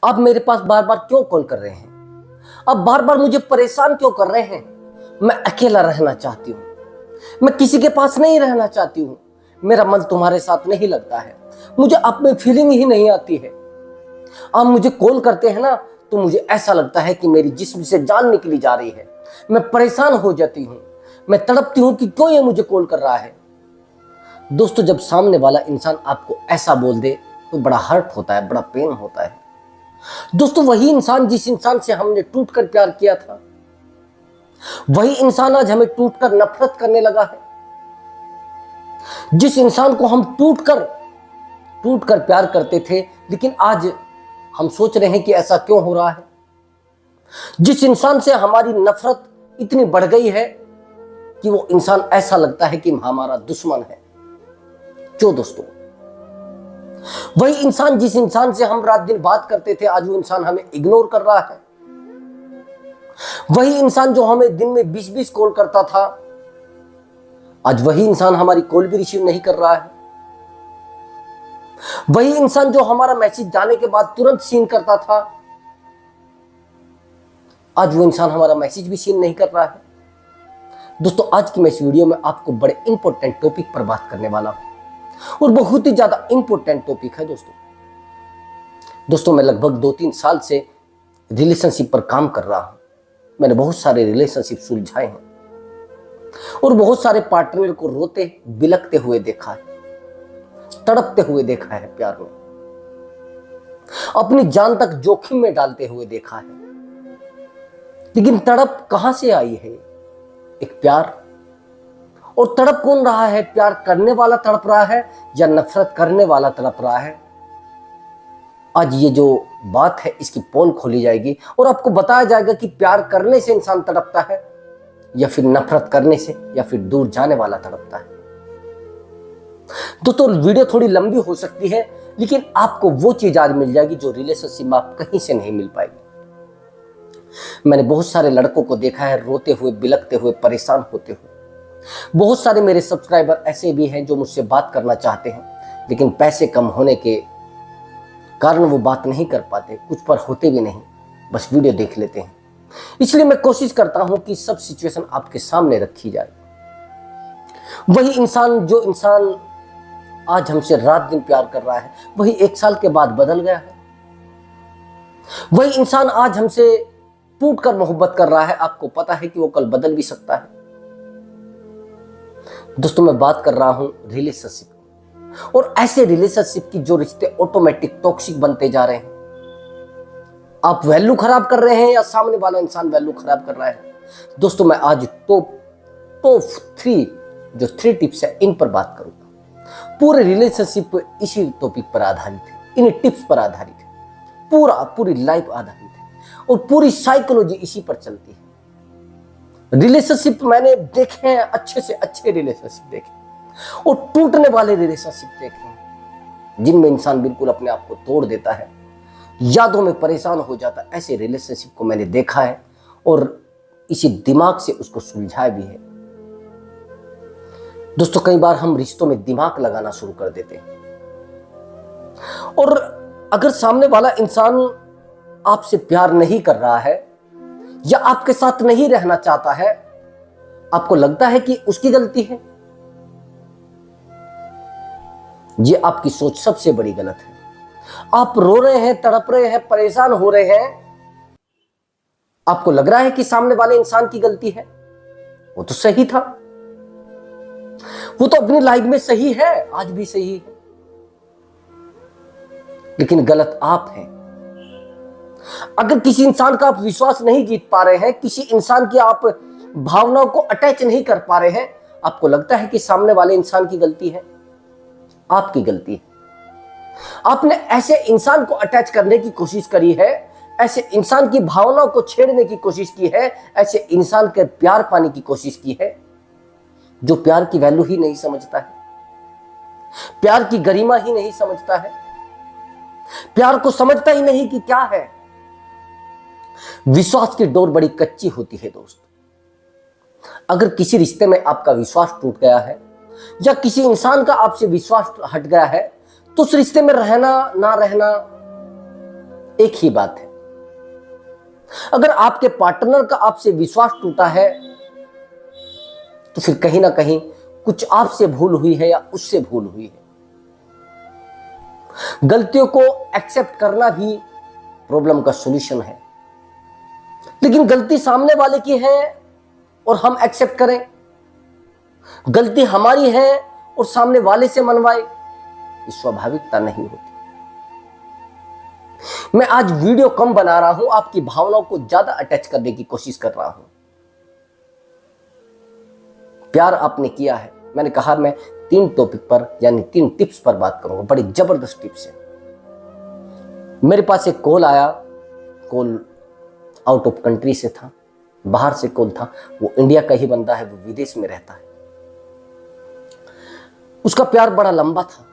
आप मेरे पास बार बार क्यों कॉल कर रहे हैं? आप बार बार मुझे परेशान क्यों कर रहे हैं? मैं अकेला रहना चाहती हूँ, मैं किसी के पास नहीं रहना चाहती हूँ, मेरा मन तुम्हारे साथ नहीं लगता है, मुझे आप में फीलिंग ही नहीं आती है। आप मुझे कॉल करते हैं ना तो मुझे ऐसा लगता है कि मेरी जिस्म से जान निकली जा रही है। मैं परेशान हो जाती हूँ, मैं तड़पती हूँ कि क्यों ये मुझे कॉल कर रहा है। दोस्तों, जब सामने वाला इंसान आपको ऐसा बोल दे तो बड़ा हर्ट होता है, बड़ा पेन होता है। दोस्तों, वही इंसान जिस इंसान से हमने टूटकर प्यार किया था, वही इंसान आज हमें टूटकर नफरत करने लगा है। जिस इंसान को हम टूटकर प्यार करते थे, लेकिन आज हम सोच रहे हैं कि ऐसा क्यों हो रहा है। जिस इंसान से हमारी नफरत इतनी बढ़ गई है कि वो इंसान ऐसा लगता है कि हमारा दुश्मन है। क्यों दोस्तों? वही इंसान जिस इंसान से हम रात दिन बात करते थे, आज वो इंसान हमें इग्नोर कर रहा है। वही इंसान जो हमें दिन में 20-20 कॉल करता था, आज वही इंसान हमारी कॉल भी रिसीव नहीं कर रहा है। वही इंसान जो हमारा मैसेज जाने के बाद तुरंत सीन करता था, आज वो इंसान हमारा मैसेज भी सीन नहीं कर रहा है। दोस्तों, आज की मैं इस वीडियो में आपको बड़े इंपॉर्टेंट टॉपिक पर बात करने वाला हूं, और बहुत ही ज्यादा इंपॉर्टेंट टॉपिक है दोस्तों, मैं लगभग 2-3 साल से रिलेशनशिप पर काम कर रहा हूं। मैंने बहुत सारे रिलेशनशिप सुलझाए हैं और बहुत सारे पार्टनर को रोते बिलखते हुए देखा है, तड़पते हुए देखा है, प्यार में अपनी जान तक जोखिम में डालते हुए देखा है। लेकिन तड़प कहां से आई है? एक प्यार। और तड़प कौन रहा है? प्यार करने वाला तड़प रहा है या नफरत करने वाला तड़प रहा है? आज ये जो बात है इसकी पोल खोली जाएगी और आपको बताया जाएगा कि प्यार करने से इंसान तड़पता है या फिर नफरत करने से या फिर दूर जाने वाला तड़पता है। तो वीडियो थोड़ी लंबी हो सकती है, लेकिन आपको वो चीज आज मिल जाएगी जो रिलेशनशिप में आप कहीं से नहीं मिल पाएगी। मैंने बहुत सारे लड़कों को देखा है रोते हुए, बिलखते हुए, परेशान होते हुए। बहुत सारे मेरे सब्सक्राइबर ऐसे भी हैं जो मुझसे बात करना चाहते हैं, लेकिन पैसे कम होने के कारण वो बात नहीं कर पाते, कुछ पर होते भी नहीं, बस वीडियो देख लेते हैं। इसलिए मैं कोशिश करता हूं कि सब सिचुएशन आपके सामने रखी जाए। वही इंसान जो इंसान आज हमसे रात दिन प्यार कर रहा है, वही 1 साल के बाद बदल गया है। वही इंसान आज हमसे टूटकर मोहब्बत कर रहा है, आपको पता है कि वो कल बदल भी सकता है। दोस्तों, मैं बात कर रहा हूं रिलेशनशिप, और ऐसे रिलेशनशिप की जो रिश्ते ऑटोमेटिक टॉक्सिक बनते जा रहे हैं। आप वैल्यू खराब कर रहे हैं या सामने वाला इंसान वैल्यू खराब कर रहा है? दोस्तों, मैं आज टॉप 3 जो 3 टिप्स है इन पर बात करूंगा। पूरे रिलेशनशिप इसी टॉपिक पर आधारित है, इन टिप्स पर आधारित है, पूरी लाइफ आधारित है, और पूरी साइकोलॉजी इसी पर चलती है। रिलेशनशिप मैंने देखे हैं, अच्छे से अच्छे रिलेशनशिप देखे, और टूटने वाले रिलेशनशिप देखे हैं जिनमें इंसान बिल्कुल अपने आप को तोड़ देता है, यादों में परेशान हो जाता है। ऐसे रिलेशनशिप को मैंने देखा है और इसी दिमाग से उसको सुलझाया भी है। दोस्तों, कई बार हम रिश्तों में दिमाग लगाना शुरू कर देते हैं, और अगर सामने वाला इंसान आपसे प्यार नहीं कर रहा है या आपके साथ नहीं रहना चाहता है, आपको लगता है कि उसकी गलती है। ये आपकी सोच सबसे बड़ी गलत है। आप रो रहे हैं, तड़प रहे हैं, परेशान हो रहे हैं, आपको लग रहा है कि सामने वाले इंसान की गलती है। वो तो सही था, वो तो अपनी लाइफ में सही है, आज भी सही है, लेकिन गलत आप हैं। अगर किसी इंसान का आप विश्वास नहीं जीत पा रहे हैं, किसी इंसान की आप भावनाओं को अटैच नहीं कर पा रहे हैं, आपको लगता है कि सामने वाले इंसान की गलती है, आपकी गलती है। आपने ऐसे इंसान को अटैच करने की कोशिश करी है, ऐसे इंसान की भावनाओं को छेड़ने की कोशिश की है, ऐसे इंसान के प्यार पाने की कोशिश की है जो प्यार की वैल्यू ही नहीं समझता है, प्यार की गरिमा ही नहीं समझता है, प्यार को समझता ही नहीं कि क्या है। विश्वास की डोर बड़ी कच्ची होती है दोस्त। अगर किसी रिश्ते में आपका विश्वास टूट गया है या किसी इंसान का आपसे विश्वास हट गया है, तो उस रिश्ते में रहना ना रहना एक ही बात है, अगर आपके पार्टनर का आपसे विश्वास टूटा है तो फिर कहीं ना कहीं कुछ आपसे भूल हुई है या उससे भूल हुई है। गलतियों को एक्सेप्ट करना भी प्रॉब्लम का सॉल्यूशन है, लेकिन गलती सामने वाले की है और हम एक्सेप्ट करें, गलती हमारी है और सामने वाले से मनवाए, ये स्वाभाविकता नहीं होती। मैं आज वीडियो कम बना रहा हूं, आपकी भावनाओं को ज्यादा अटैच करने की कोशिश कर रहा हूं। प्यार आपने किया है, मैंने कहा मैं 3 टॉपिक पर यानी 3 टिप्स पर बात करूंगा, बड़ी जबरदस्त टिप्स है। मेरे पास एक कॉल आया, कॉल आउट ऑफ कंट्री से था, बाहर से कॉल था। वो इंडिया का ही बंदा है, वो विदेश में रहता है। उसका प्यार बड़ा लंबा था,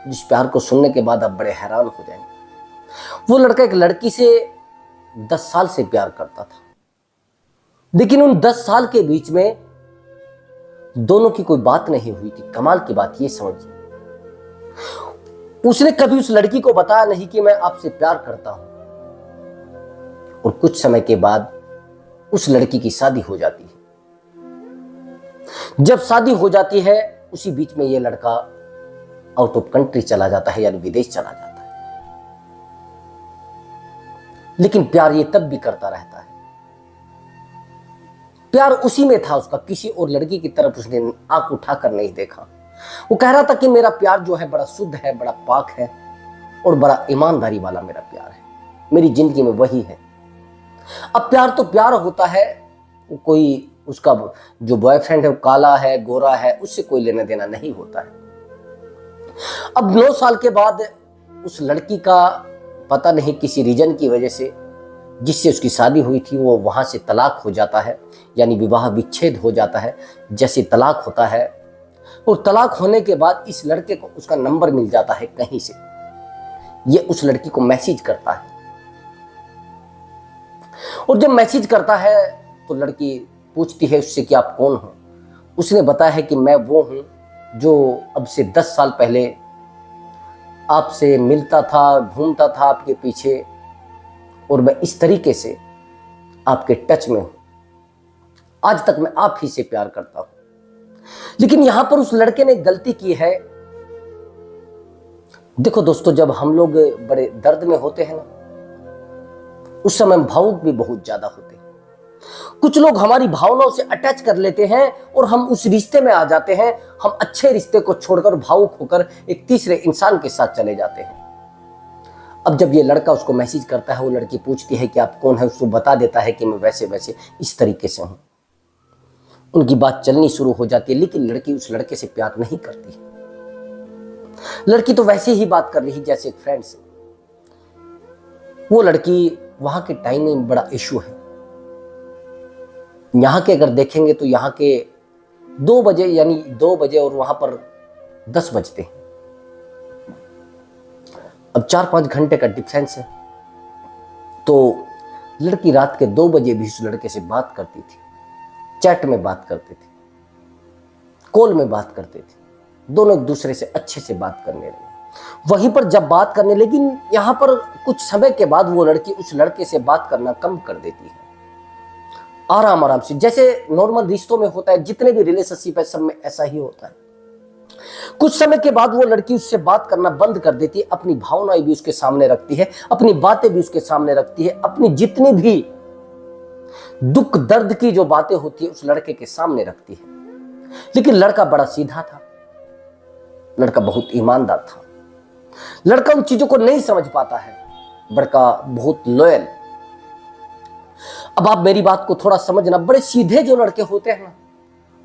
जिस प्यार को सुनने के बाद आप बड़े हैरान हो जाएंगे। वो लड़का एक लड़की से 10 साल से प्यार करता था, लेकिन उन 10 साल के बीच में दोनों की कोई बात नहीं हुई थी। कमाल की बात ये समझिए, उसने कभी उस लड़की को बताया नहीं कि मैं आपसे प्यार करता हूं। और कुछ समय के बाद उस लड़की की शादी हो जाती है। जब शादी हो जाती है, उसी बीच में यह लड़का आउट ऑफ कंट्री चला जाता है, यानी विदेश चला जाता है। लेकिन प्यार ये तब भी करता रहता है। प्यार उसी में था उसका, किसी और लड़की की तरफ उसने आंख उठाकर नहीं देखा। वो कह रहा था कि मेरा प्यार जो है बड़ा शुद्ध है, बड़ा पाक है और बड़ा ईमानदारी वाला मेरा प्यार है, मेरी जिंदगी में वही है। अब प्यार तो प्यार होता है, वो कोई उसका जो बॉयफ्रेंड है वो काला है, गोरा है, उससे कोई लेना देना नहीं होता है। अब 9 साल के बाद उस लड़की का पता नहीं किसी रीजन की वजह से, जिससे उसकी शादी हुई थी, वो वहां से तलाक हो जाता है, यानी विवाह विच्छेद हो जाता है। जैसे तलाक होता है, और तलाक होने के बाद इस लड़के को उसका नंबर मिल जाता है कहीं से। ये उस लड़की को मैसेज करता है, और जब मैसेज करता है तो लड़की पूछती है उससे कि आप कौन हो। उसने बताया है कि मैं वो हूं जो अब से 10 साल पहले आपसे मिलता था, घूमता था आपके पीछे, और मैं इस तरीके से आपके टच में हूं। आज तक मैं आप ही से प्यार करता हूं। लेकिन यहां पर उस लड़के ने गलती की है। देखो दोस्तों, जब हम लोग बड़े दर्द में होते हैं ना, उस समय भावुक भी बहुत ज्यादा होते हैं। कुछ लोग हमारी भावनाओं से अटैच कर लेते हैं और हम उस रिश्ते में आ जाते हैं। हम अच्छे रिश्ते को छोड़कर भावुक होकर एक तीसरे इंसान के साथ चले जाते हैं। अब जब ये लड़का उसको मैसेज करता है, वो लड़की पूछती है कि आप कौन है, उसको बता देता है कि मैं वैसे वैसे इस तरीके से हूं। उनकी बात चलनी शुरू हो जाती है, लेकिन लड़की उस लड़के से प्यार नहीं करती है। लड़की तो वैसे ही बात कर रही जैसे एक फ्रेंड से। वो लड़की, वहां के टाइम में बड़ा इशू है। यहां के अगर देखेंगे तो यहां के 2 बजे, यानी 2 बजे, और वहां पर 10 बजते हैं। अब 4-5 घंटे का डिफरेंस है। तो लड़की रात के 2 बजे भी उस लड़के से बात करती थी, चैट में बात करते थे, कॉल में बात करते थे। दोनों एक दूसरे से अच्छे से बात करने लगे। वहीं पर जब बात करने, लेकिन यहां पर कुछ समय के बाद वो लड़की उस लड़के से बात करना कम कर देती है, आराम आराम से, जैसे नॉर्मल रिश्तों में होता है। जितने भी रिलेशनशिप है सब में ऐसा ही होता है। कुछ समय के बाद वो लड़की उससे बात करना बंद कर देती है, अपनी भावनाएं भी उसके सामने रखती है, अपनी बातें भी उसके सामने रखती है, अपनी जितनी भी दुख दर्द की जो बातें होती है उस लड़के के सामने रखती है। लेकिन लड़का बड़ा सीधा था, लड़का बहुत ईमानदार था। लड़का उन चीजों को नहीं समझ पाता है, लड़का बहुत लॉयल। अब आप मेरी बात को थोड़ा समझना, बड़े सीधे जो लड़के होते हैं ना,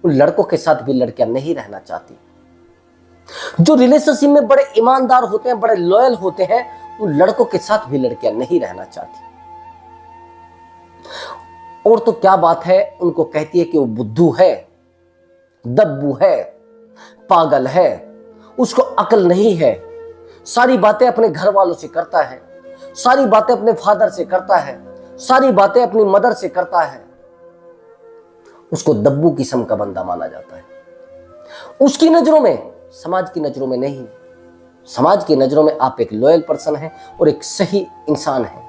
उन लड़कों के साथ भी लड़कियां नहीं रहना चाहती। जो रिलेशनशिप में बड़े ईमानदार होते हैं, बड़े लॉयल होते हैं, उन लड़कों के साथ भी लड़कियां नहीं रहना चाहती। और तो क्या बात है, उनको कहती है कि वो बुद्धू है, दब्बू है, पागल है, उसको अकल नहीं है, सारी बातें अपने घर वालों से करता है, सारी बातें अपने फादर से करता है, सारी बातें अपनी मदर से करता है। उसको दब्बू किस्म का बंदा माना जाता है। उसकी नजरों में, समाज की नजरों में नहीं, समाज की नजरों में आप एक लॉयल पर्सन हैं और एक सही इंसान हैं,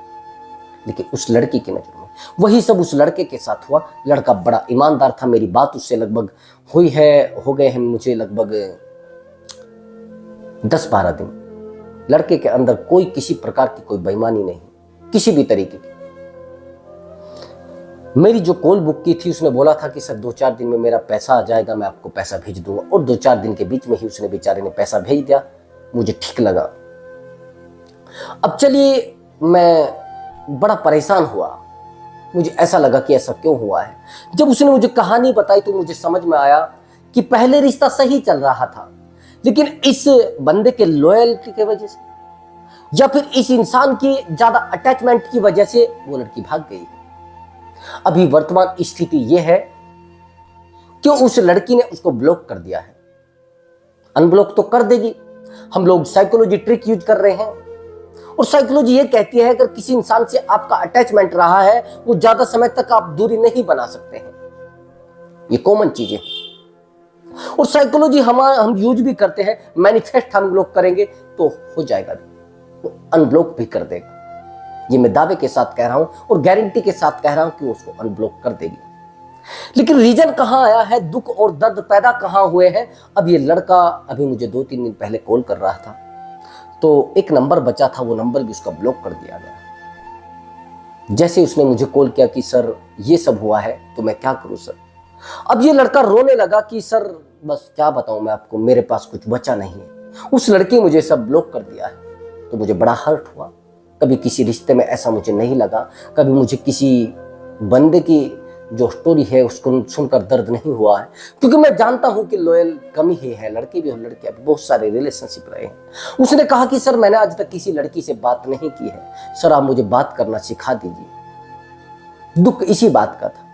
लेकिन उस लड़की की नजरों में वही सब उस लड़के के साथ हुआ। लड़का बड़ा ईमानदार था, मेरी बात उससे लगभग हो गए हैं मुझे लगभग 10-12 दिन। लड़के के अंदर कोई किसी प्रकार की कोई बेईमानी नहीं, किसी भी तरीके की। मेरी जो कॉल बुक की थी उसने बोला था कि सर 2-4 दिन में मेरा पैसा आ जाएगा, मैं आपको पैसा भेज दूंगा, और 2-4 दिन के बीच में ही उसने बेचारे ने पैसा भेज दिया। मुझे ठीक लगा। अब चलिए, मैं बड़ा परेशान हुआ, मुझे ऐसा लगा कि ऐसा क्यों हुआ है। जब उसने मुझे कहानी बताई तो मुझे समझ में आया कि पहले रिश्ता सही चल रहा था, लेकिन इस बंदे के लॉयल्टी की वजह से या फिर इस इंसान की ज्यादा अटैचमेंट की वजह से वो लड़की भाग गई। अभी वर्तमान स्थिति यह है कि उस लड़की ने उसको ब्लॉक कर दिया है। अनब्लॉक तो कर देगी, हम लोग साइकोलॉजी ट्रिक यूज कर रहे हैं, और साइकोलॉजी ये कहती है अगर किसी इंसान से आपका अटैचमेंट रहा है वो ज्यादा समय तक आप दूरी नहीं बना सकते हैं। ये कॉमन चीजें हैं और साइकोलॉजी हम यूज भी करते हैं। मैनिफेस्ट हम लोग करेंगे तो हो जाएगा, वो अनब्लॉक भी कर देगा। ये मैं दावे के साथ कह रहा हूं और गारंटी के साथ कह रहा हूं कि वो उसको अनब्लॉक कर देगी। लेकिन रीजन कहां आया है, दुख और दर्द पैदा कहां हुए हैं। अब ये लड़का अभी मुझे 2-3 दिन पहले कॉल कर रहा था, तो एक नंबर बचा था, वो नंबर भी उसका ब्लॉक कर दिया गया। जैसे उसने मुझे कॉल किया कि सर ये सब हुआ है तो मैं क्या करूं सर। अब ये लड़का रोने लगा कि सर बस क्या बताऊं मैं आपको, मेरे पास कुछ बचा नहीं है, उस लड़की मुझे सब ब्लॉक कर दिया है। तो मुझे बड़ा हर्ट हुआ। कभी किसी रिश्ते में ऐसा मुझे नहीं लगा, कभी मुझे किसी बंदे की जो स्टोरी है उसको सुनकर दर्द नहीं हुआ है, क्योंकि मैं जानता हूं कि लॉयल कम ही है, लड़के भी और लड़कियां भी, बहुत सारे रिलेशनशिप रहे हैं। उसने कहा कि सर मैंने आज तक किसी लड़की से बात नहीं की है, सर आप मुझे बात करना सिखा दीजिए। दुख इसी बात का था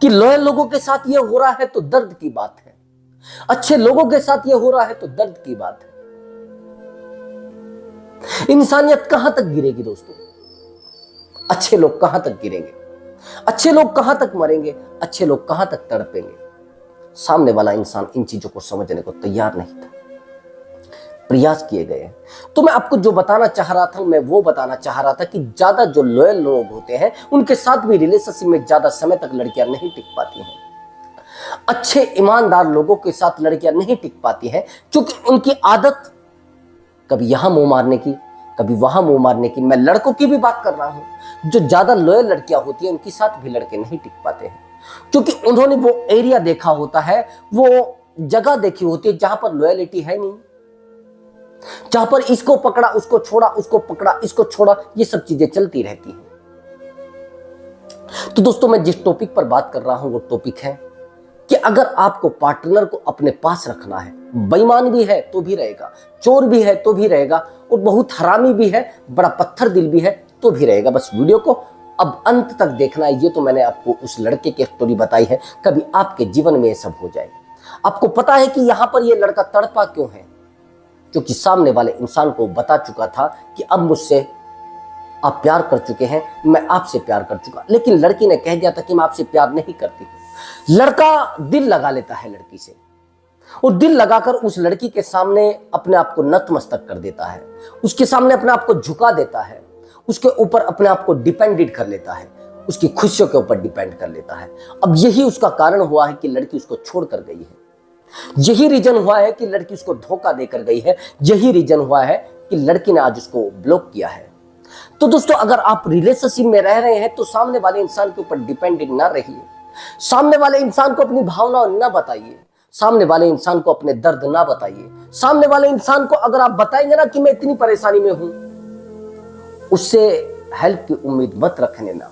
कि लॉयल लोगों के साथ ये हो रहा है तो दर्द की बात है, अच्छे लोगों के साथ ये हो रहा है तो दर्द की बात है। इंसानियत कहां तक गिरेगी दोस्तों? अच्छे लोग कहां तक गिरेंगे? अच्छे लोग कहां तक मरेंगे? अच्छे लोग कहां तक तड़पेंगे? सामने वाला इंसान इन चीजों को समझने को तैयार नहीं था। प्रयास किए गए। तो मैं आपको जो बताना चाह रहा था, मैं वो बताना चाह रहा था कि ज्यादा जो लॉयल लोग होते हैं उनके साथ भी रिलेशनशिप में ज्यादा समय तक लड़कियां नहीं टिक पाती हैं। अच्छे ईमानदार लोगों के साथ लड़कियां नहीं टिक पाती हैं क्योंकि उनकी आदत कभी यहां मुंह मारने की, कभी वहां मुंह मारने की। मैं लड़कों की भी बात कर रहा हूं। जो ज्यादा लॉयल लड़कियां होती हैं उनके साथ भी लड़के नहीं टिक पाते हैं क्योंकि उन्होंने वो एरिया देखा होता है, वो जगह देखी होती है जहां पर लॉयलिटी है नहीं, जहां पर इसको पकड़ा उसको छोड़ा, उसको पकड़ा इसको छोड़ा, ये सब चीजें चलती रहती हैं। तो दोस्तों मैं जिस टॉपिक पर बात कर रहा हूं वो टॉपिक है कि अगर आपको पार्टनर को अपने पास रखना है, बेईमान भी है तो भी रहेगा, चोर भी है तो भी रहेगा, और बहुत हरामी भी है, बड़ा पत्थर दिल भी है तो भी रहेगा। बस वीडियो को अब अंत तक देखना है। ये तो मैंने आपको उस लड़के की स्टोरी बताई है, कभी आपके जीवन में ये सब हो जाए। आपको पता है कि यहां पर ये लड़का तड़पा क्यों है? क्योंकि सामने वाले इंसान को बता चुका था कि अब मुझसे आप प्यार कर चुके हैं, मैं आपसे प्यार कर चुका, लेकिन लड़की ने कह दिया था कि मैं आपसे प्यार नहीं करती। लड़का दिल लगा लेता है लड़की से, और दिल लगाकर उस लड़की के सामने अपने आप को नतमस्तक कर देता है, उसके सामने अपने आप को झुका देता है, उसके ऊपर अपने आप को डिपेंडेंट कर लेता है, उसकी खुशियों के ऊपर डिपेंड कर लेता है। अब यही उसका कारण हुआ है कि लड़की उसको छोड़कर गई है, यही रीजन हुआ है कि लड़की उसको धोखा देकर गई है, यही रीजन हुआ है कि लड़की ने आज उसको ब्लॉक किया है। तो दोस्तों अगर आप रिलेशनशिप में रह रहे हैं तो सामने वाले इंसान के ऊपर डिपेंडेंट ना रहिए, सामने वाले इंसान को अपनी भावना ना बताइए, सामने वाले इंसान को अपने दर्द ना बताइए। सामने वाले इंसान को अगर आप बताएंगे ना कि मैं इतनी परेशानी में हूं, उससे हेल्प की उम्मीद मत रख लेना,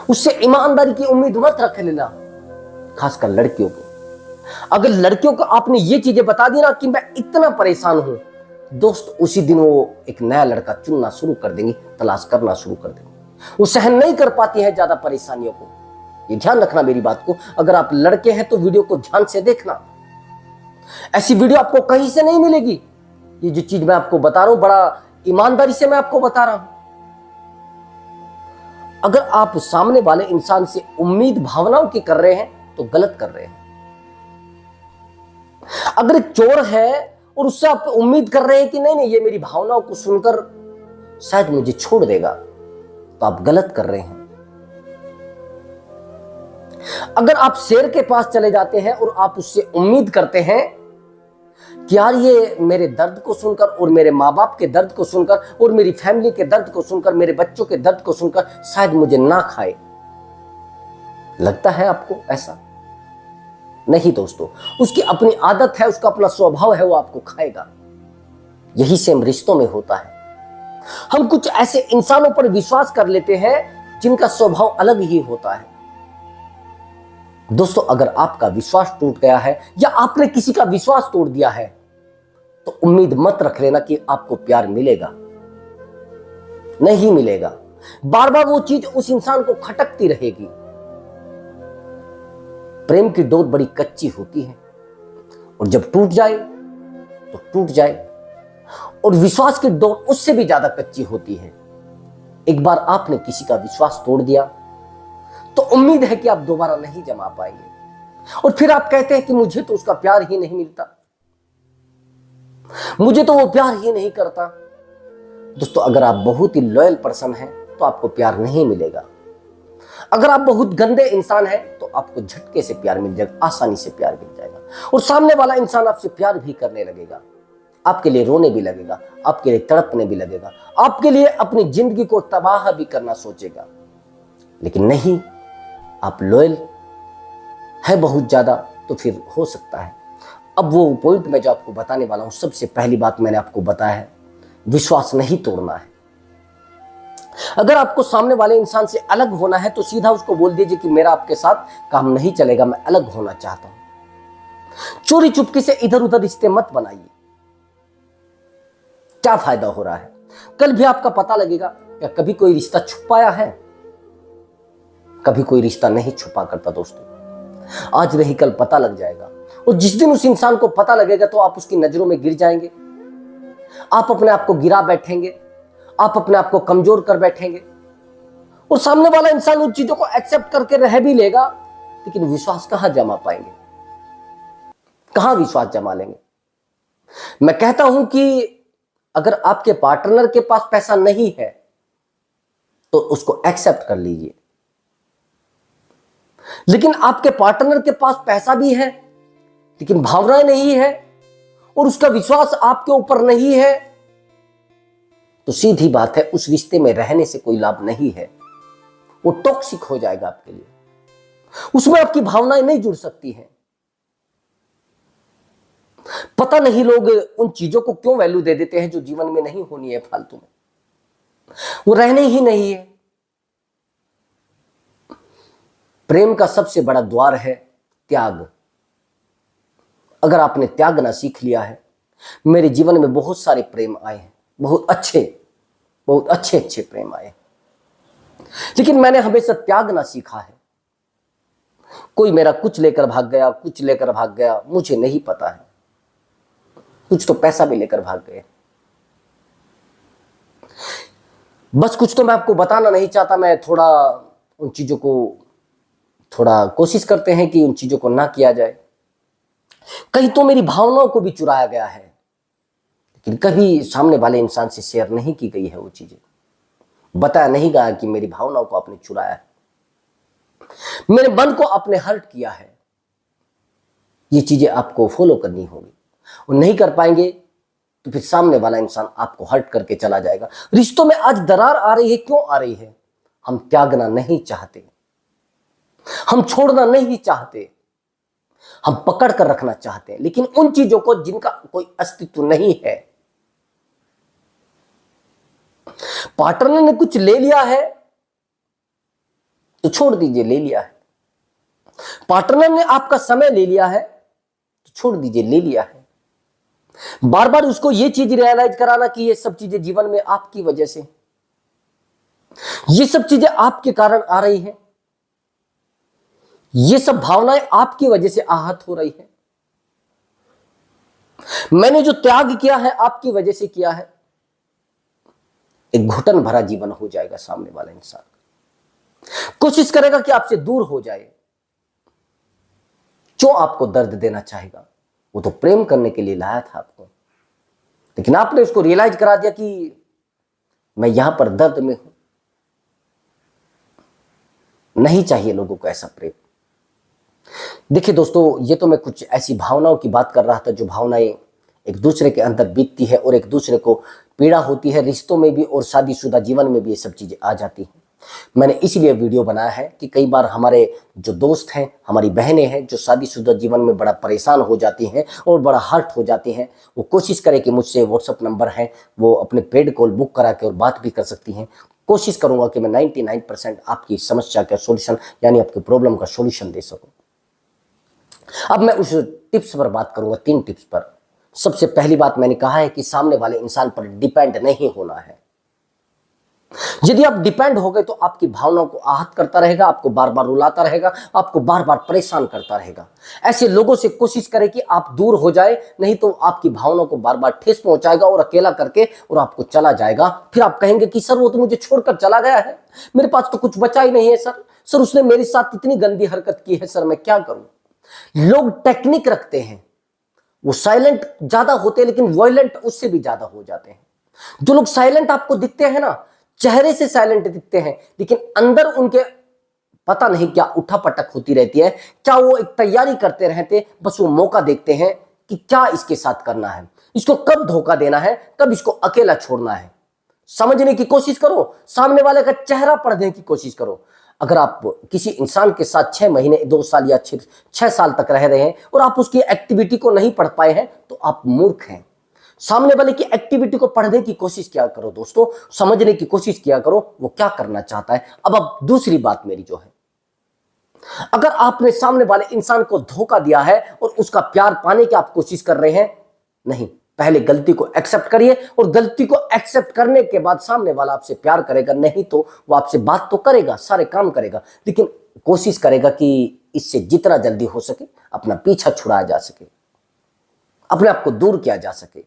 उससे ईमानदारी की उम्मीद मत रख लेना। खासकर लड़कियों को, अगर लड़कियों को आपने ये चीजें बता दी ना कि मैं इतना परेशान हूं, दोस्त उसी दिन वो एक नया लड़का चुनना शुरू कर देंगी, तलाश करना शुरू कर देंगी। वो सहन नहीं कर पाती है ज्यादा परेशानियों को। ये ध्यान रखना मेरी बात को। अगर आप लड़के हैं तो वीडियो को ध्यान से देखना, ऐसी वीडियो आपको कहीं से नहीं मिलेगी। ये जो चीज मैं आपको बता रहा हूं बड़ा ईमानदारी से मैं आपको बता रहा हूं। अगर आप सामने वाले इंसान से उम्मीद भावनाओं की कर रहे हैं तो गलत कर रहे हैं। अगर एक चोर है और उससे आप उम्मीद कर रहे हैं कि नहीं नहीं ये मेरी भावनाओं को सुनकर शायद मुझे छोड़ देगा, तो आप गलत कर रहे हैं। अगर आप शेर के पास चले जाते हैं और आप उससे उम्मीद करते हैं कि यार ये मेरे दर्द को सुनकर और मेरे माँ बाप के दर्द को सुनकर और मेरी फैमिली के दर्द को सुनकर, मेरे बच्चों के दर्द को सुनकर शायद मुझे ना खाए, लगता है आपको ऐसा? नहीं दोस्तों, उसकी अपनी आदत है, उसका अपना स्वभाव है, वो आपको खाएगा। यही सेम रिश्तों में होता है। हम कुछ ऐसे इंसानों पर विश्वास कर लेते हैं जिनका स्वभाव अलग ही होता है। दोस्तों, अगर आपका विश्वास टूट गया है या आपने किसी का विश्वास तोड़ दिया है, तो उम्मीद मत रख लेना कि आपको प्यार मिलेगा। नहीं मिलेगा। बार बार वो चीज उस इंसान को खटकती रहेगी। प्रेम की डोर बड़ी कच्ची होती है और जब टूट जाए तो टूट जाए, और विश्वास की डोर उससे भी ज्यादा कच्ची होती है। एक बार आपने किसी का विश्वास तोड़ दिया तो उम्मीद है कि आप दोबारा नहीं जमा पाएंगे, और फिर आप कहते हैं कि मुझे तो उसका प्यार ही नहीं मिलता, मुझे तो वो प्यार ही नहीं करता। दोस्तों, अगर आप बहुत ही लॉयल पर्सन हैं तो आपको प्यार नहीं मिलेगा। अगर आप बहुत गंदे इंसान हैं तो आपको झटके से प्यार मिल जाएगा, आसानी से प्यार मिल जाएगा, और सामने वाला इंसान आपसे प्यार भी करने लगेगा, आपके लिए रोने भी लगेगा, आपके लिए तड़पने भी लगेगा, आपके लिए अपनी जिंदगी को तबाह भी करना सोचेगा। लेकिन नहीं, आप लॉयल है बहुत ज्यादा, तो फिर हो सकता है। अब वो पॉइंट मैं जो आपको बताने वाला हूं, सबसे पहली बात मैंने आपको बताया है, विश्वास नहीं तोड़ना है। अगर आपको सामने वाले इंसान से अलग होना है तो सीधा उसको बोल दीजिए कि मेरा आपके साथ काम नहीं चलेगा, मैं अलग होना चाहता हूं। चोरी चुपके से इधर उधर रिश्ते मत बनाइए। क्या फायदा हो रहा है? कल भी आपका पता लगेगा। क्या कभी कोई रिश्ता छुपाया है? कभी कोई रिश्ता नहीं छुपा करता दोस्तों। आज नहीं कल पता लग जाएगा, और जिस दिन उस इंसान को पता लगेगा तो आप उसकी नजरों में गिर जाएंगे, आप अपने आप को गिरा बैठेंगे, आप अपने आप को कमजोर कर बैठेंगे, और सामने वाला इंसान उन चीजों को एक्सेप्ट करके रह भी लेगा, लेकिन विश्वास कहां जमा पाएंगे? कहां विश्वास जमा लेंगे? मैं कहता हूं कि अगर आपके पार्टनर के पास पैसा नहीं है तो उसको एक्सेप्ट कर लीजिए, लेकिन आपके पार्टनर के पास पैसा भी है लेकिन भावनाएं नहीं है और उसका विश्वास आपके ऊपर नहीं है, तो सीधी बात है उस रिश्ते में रहने से कोई लाभ नहीं है। वो टॉक्सिक हो जाएगा आपके लिए, उसमें आपकी भावनाएं नहीं जुड़ सकती हैं। पता नहीं लोग उन चीजों को क्यों वैल्यू दे देते हैं जो जीवन में नहीं होनी है, फालतू में, वो रहने ही नहीं है। प्रेम का सबसे बड़ा द्वार है त्याग। अगर आपने त्यागना सीख लिया है, मेरे जीवन में बहुत सारे प्रेम आए हैं, बहुत अच्छे प्रेम आए, लेकिन मैंने हमेशा त्यागना सीखा है। कोई मेरा कुछ लेकर भाग गया, कुछ लेकर भाग गया, मुझे नहीं पता है, कुछ तो पैसा भी लेकर भाग गए। बस कुछ तो मैं आपको बताना नहीं चाहता। मैं थोड़ा उन चीजों को थोड़ा कोशिश करते हैं कि उन चीजों को ना किया जाए। कहीं तो मेरी भावनाओं को भी चुराया गया है, लेकिन कभी सामने वाले इंसान से शेयर नहीं की गई है वो चीजें, बताया नहीं गया कि मेरी भावनाओं को आपने चुराया है, मेरे मन को आपने हर्ट किया है। ये चीजें आपको फॉलो करनी होगी, और नहीं कर पाएंगे तो फिर सामने वाला इंसान आपको हर्ट करके चला जाएगा। रिश्तों में आज दरार आ रही है, क्यों आ रही है? हम त्यागना नहीं चाहते, हम छोड़ना नहीं चाहते, हम पकड़ कर रखना चाहते हैं, लेकिन उन चीजों को जिनका कोई अस्तित्व नहीं है। पार्टनर ने कुछ ले लिया है तो छोड़ दीजिए, ले लिया है। पार्टनर ने आपका समय ले लिया है तो छोड़ दीजिए, ले लिया है। बार बार उसको ये चीज रियलाइज कराना कि ये सब चीजें जीवन में आपकी वजह से, ये सब चीजें आपके कारण आ रही हैं, ये सब भावनाएं आपकी वजह से आहत हो रही है, मैंने जो त्याग किया है आपकी वजह से किया है। एक घुटन भरा जीवन हो जाएगा। सामने वाला इंसान कोशिश करेगा कि आपसे दूर हो जाए, क्यों आपको दर्द देना चाहेगा? वो तो प्रेम करने के लिए लाया था आपको, लेकिन आपने उसको रियलाइज करा दिया कि मैं यहां पर दर्द में हूं। नहीं चाहिए लोगों को ऐसा प्रेम। देखिए दोस्तों, ये तो मैं कुछ ऐसी भावनाओं की बात कर रहा था जो भावनाएं एक दूसरे के अंदर बीतती है और एक दूसरे को पीड़ा होती है, रिश्तों में भी और शादीशुदा जीवन में भी ये सब चीजें आ जाती हैं। मैंने इसलिए वीडियो बनाया है कि कई बार हमारे जो दोस्त हैं, हमारी बहनें हैं, जो शादीशुदा जीवन में बड़ा परेशान हो जाती हैं और बड़ा हर्ट हो जाती हैं, वो कोशिश करें कि मुझसे व्हाट्सअप नंबर है वो अपने पेड कॉल बुक करा के और बात भी कर सकती हैं। कोशिश करूंगा कि मैं 99% आपकी समस्या का सोल्यूशन यानी आपकी प्रॉब्लम का सोल्यूशन दे सकूं। अब मैं उस टिप्स पर बात करूंगा, 3 टिप्स पर। सबसे पहली बात मैंने कहा है कि सामने वाले इंसान पर डिपेंड नहीं होना है। यदि आप डिपेंड हो गए तो आपकी भावनाओं को आहत करता रहेगा, आपको बार बार रुलाता रहेगा, आपको बार बार परेशान करता रहेगा। ऐसे लोगों से कोशिश करें कि आप दूर हो जाए, नहीं तो आपकी भावनाओं को बार बार ठेस पहुंचाएगा और अकेला करके और आपको चला जाएगा। फिर आप कहेंगे कि सर वो तो मुझे छोड़कर चला गया है, मेरे पास तो कुछ बचा ही नहीं है सर उसने मेरे साथ इतनी गंदी हरकत की है, सर मैं क्या करूं। लोग टेक्निक रखते हैं, वो साइलेंट ज्यादा होते हैं लेकिन वायलेंट उससे भी ज्यादा हो जाते हैं। जो लोग साइलेंट आपको दिखते हैं ना, चेहरे से साइलेंट दिखते हैं लेकिन अंदर उनके पता नहीं क्या उठापटक होती रहती है। क्या वो एक तैयारी करते रहते, बस वो मौका देखते हैं कि क्या इसके साथ करना है, इसको कब धोखा देना है, कब इसको अकेला छोड़ना है। समझने की कोशिश करो, सामने वाले का चेहरा पढ़ने की कोशिश करो। अगर आप किसी इंसान के साथ 6 महीने 2 साल या 6 साल तक रह रहे हैं और आप उसकी एक्टिविटी को नहीं पढ़ पाए हैं तो आप मूर्ख हैं। सामने वाले की एक्टिविटी को पढ़ने की कोशिश किया करो दोस्तों, समझने की कोशिश किया करो वो क्या करना चाहता है। अब दूसरी बात मेरी जो है, अगर आपने सामने वाले इंसान को धोखा दिया है और उसका प्यार पाने की आप कोशिश कर रहे हैं, नहीं, पहले गलती को एक्सेप्ट करिए और गलती को एक्सेप्ट करने के बाद सामने वाला आपसे प्यार करेगा। नहीं तो वो आपसे बात तो करेगा, सारे काम करेगा, लेकिन कोशिश करेगा कि इससे जितना जल्दी हो सके अपना पीछा छुड़ाया जा सके, अपने आप को दूर किया जा सके।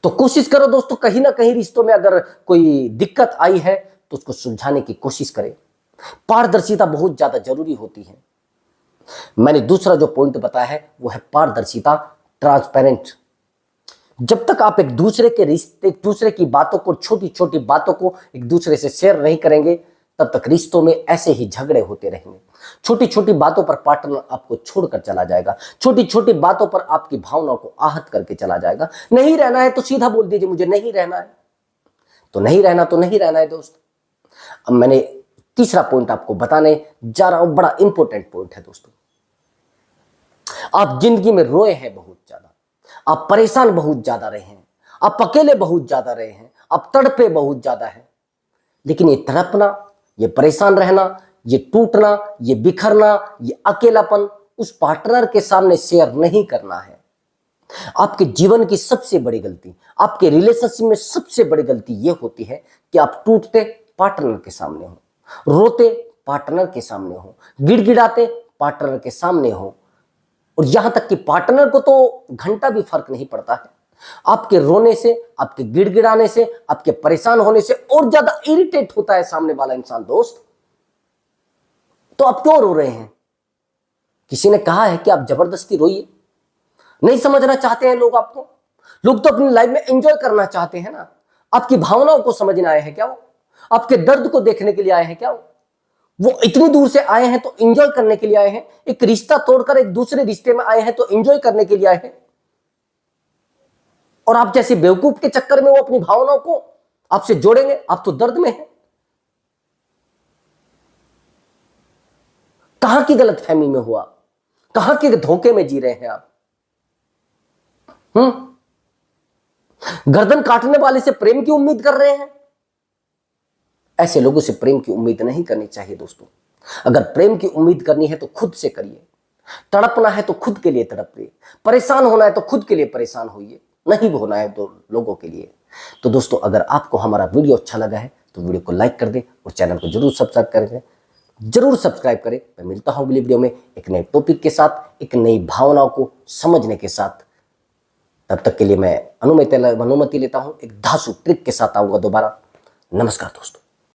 तो कोशिश करो दोस्तों, कहीं ना कहीं रिश्तों में अगर कोई दिक्कत आई है तो उसको सुलझाने की कोशिश करें। पारदर्शिता बहुत ज्यादा जरूरी होती है। मैंने दूसरा जो पॉइंट बताया है वो है पारदर्शिता, ट्रांसपेरेंट। जब तक आप एक दूसरे के रिश्ते, एक दूसरे की बातों को, छोटी छोटी बातों को एक दूसरे से शेयर नहीं करेंगे, तब तक रिश्तों में ऐसे ही झगड़े होते रहेंगे। छोटी छोटी बातों पर पार्टनर आपको छोड़कर चला जाएगा, छोटी छोटी बातों पर आपकी भावनाओं को आहत करके चला जाएगा। नहीं रहना है तो सीधा बोल दीजिए मुझे नहीं रहना है, तो नहीं रहना तो नहीं रहना है दोस्त। अब मैंने तीसरा पॉइंट आपको बताने जा रहा हूं, बड़ा इंपॉर्टेंट पॉइंट है दोस्तों। आप जिंदगी में रोए हैं बहुत ज्यादा, आप परेशान बहुत ज्यादा रहे हैं, आप अकेले बहुत ज्यादा रहे हैं, आप तड़पे बहुत ज्यादा है, लेकिन ये तड़पना, ये परेशान रहना, ये टूटना, ये बिखरना, ये अकेलापन उस पार्टनर के सामने शेयर नहीं करना है। आपके जीवन की सबसे बड़ी गलती, आपके रिलेशनशिप में सबसे बड़ी गलती ये होती है कि आप टूटते पार्टनर के सामने हो, रोते पार्टनर के सामने हो, गिड़गिड़ाते पार्टनर के सामने हो, और यहां तक कि पार्टनर को तो घंटा भी फर्क नहीं पड़ता है। आपके रोने से, आपके गिड़गिड़ाने से, आपके परेशान होने से और ज्यादा इरिटेट होता है सामने वाला इंसान दोस्त। तो आप क्यों रो रहे हैं? किसी ने कहा है कि आप जबरदस्ती रोइए? नहीं समझना चाहते हैं लोग आपको? लोग तो अपनी लाइफ में एंजॉय करना चाहते हैं ना। आपकी भावनाओं को समझने आए हैं क्या वो? आपके दर्द को देखने के लिए आए हैं क्या वो इतनी दूर से आए हैं तो एंजॉय करने के लिए आए हैं? एक रिश्ता तोड़कर एक दूसरे रिश्ते में आए हैं तो एंजॉय करने के लिए आए हैं? और आप जैसे बेवकूफ के चक्कर में वो अपनी भावनाओं को आपसे जोड़ेंगे? आप तो दर्द में हैं। कहां की गलतफहमी में हुआ, कहां के धोखे में जी रहे हैं आप? गर्दन काटने वाले से प्रेम की उम्मीद कर रहे हैं? ऐसे लोगों से प्रेम की उम्मीद नहीं करनी चाहिए दोस्तों। अगर प्रेम की उम्मीद करनी है तो खुद से करिए, तड़पना है तो खुद के लिए तड़पिए, परेशान होना है तो खुद के लिए परेशान होइए, नहीं होना है तो लोगों के लिए। तो दोस्तों, अगर आपको हमारा वीडियो अच्छा लगा है तो वीडियो को लाइक कर दें और चैनल को जरूर सब्सक्राइब करें, जरूर सब्सक्राइब करें। मैं मिलता हूं अगली वीडियो में एक नए टॉपिक के साथ, एक नई भावनाओं को समझने के साथ। तब तक के लिए मैं अनुमति लेता हूं, एक धांसू ट्रिक के साथ आऊंगा दोबारा। नमस्कार दोस्तों।